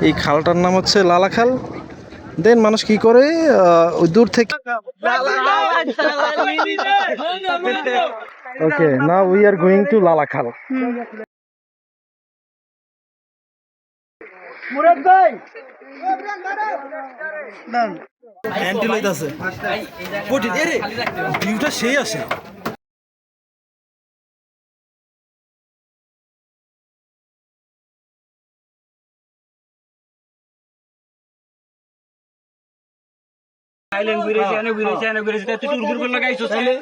এই খালটার নাম হচ্ছে লালা খাল। দেন মানুষ কি করে ওই দূর থেকে okay now we are going to Lalakhal. Murad ভাই হ্যান্ডেল হইতাছে কোটি এরে ভিউটা সেই আসে। আইল্যান্ড ঘুরেছে তুই টুর করে লাগাইছো তাহলে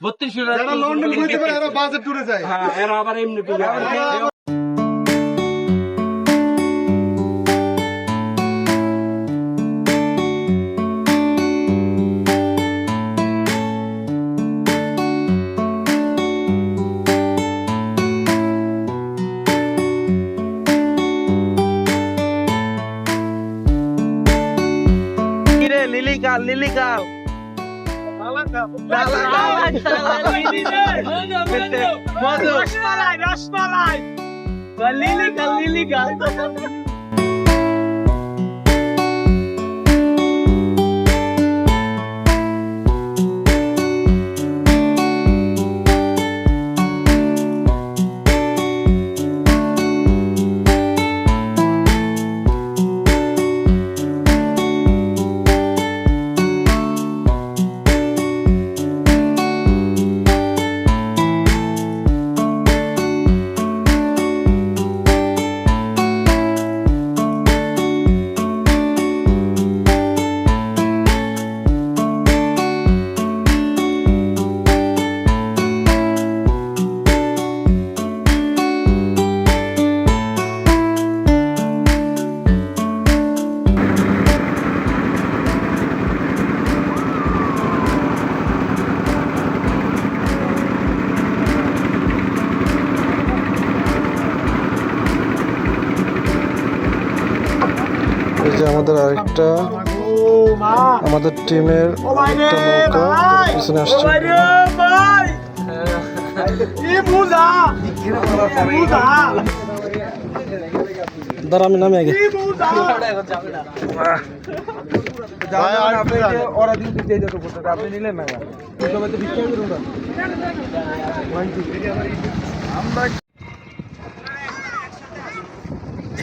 32 টাকা লন্ডন ঘুরতে পারে এরা বাজেট টুরে যায়। হ্যাঁ এরা আবার এমনি করে লিলিকাল রসমালাই লিলিকাল যে আমাদের আরেকটা আমাদের টিমের একটা নৌকা পিছনে আসছে। দাঁড়া আমি নামে আগে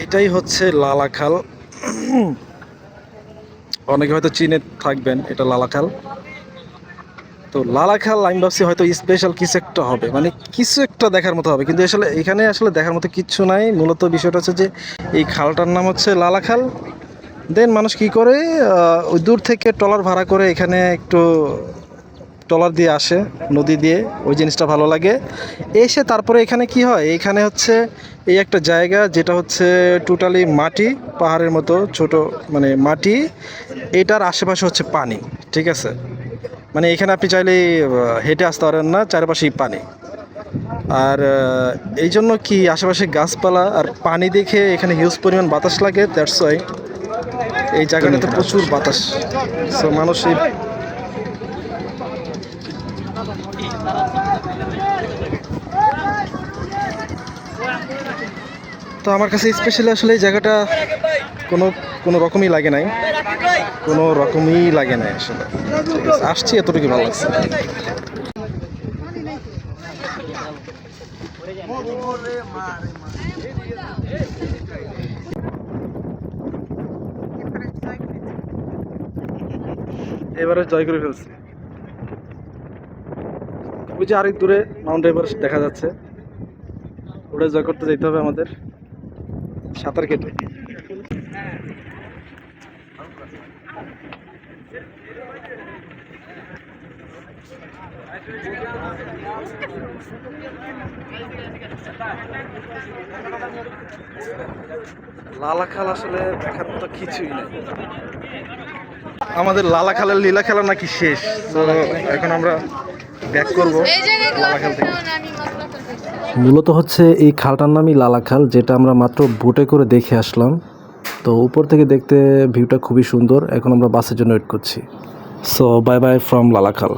এটাই হচ্ছে লালা খাল। অনেকে হয়তো চিনে থাকবেন এটা লালা খাল। তো লালা খাল আমি ভাবছি হয়তো স্পেশাল কিছু একটা হবে, মানে কিছু একটা দেখার মতো হবে, কিন্তু আসলে এখানে আসলে দেখার মতো কিচ্ছু নাই। মূলত বিষয়টা হচ্ছে যে এই খালটার নাম হচ্ছে লালা খাল। দেন মানুষ কি করে ওই দূর থেকে ট্রলার ভাড়া করে এখানে একটু ট্রলার দিয়ে আসে নদী দিয়ে, ওই জিনিসটা ভালো লাগে। এসে তারপরে এখানে কি হয়, এখানে হচ্ছে এই একটা জায়গা যেটা হচ্ছে টোটালি মাটি, পাহাড়ের মতো ছোট মানে মাটি, এটার আশেপাশে হচ্ছে পানি। ঠিক আছে, মানে এখানে আপনি চাইলে হেঁটে আসতে পারেন না, চারপাশেই পানি। আর এই জন্য কি আশেপাশে গাছপালা আর পানি দেখে এখানে হিউজ পরিমাণ বাতাস লাগে। দ্যাটস ওয়াই এই জায়গাটাতে প্রচুর বাতাস। সো মানুষ এই তো আমার কাছে স্পেশালি আসলে এই জায়গাটা কোনো রকমই লাগে নাই, কোনো রকমই লাগে নাই আসলে। ঠিক আছে, আসছি এতটুকু ভালো লাগছে। এবারে জয় করে ফেলছি। ওই যে আরেক দূরে মাউন্ট এভারেস্ট দেখা যাচ্ছে, ওটা জয় করতে যেতে হবে আমাদের সাঁতার কেটে। লালা খাল আসলে দেখার মতো কিছুই নেই। আমাদের লালা খালের লীলা খেলা নাকি শেষ, তো এখন আমরা ব্যাক করবো লালা খাল থেকে। মূলত হচ্ছে এই খালটার নামই লালা খাল, যেটা আমরা মাত্র বোটে করে দেখে আসলাম। তো উপর থেকে দেখতে ভিউটা খুবই সুন্দর। এখন আমরা বাসের জন্য ওয়েট করছি। সো বাই বাই ফ্রম লালা খাল।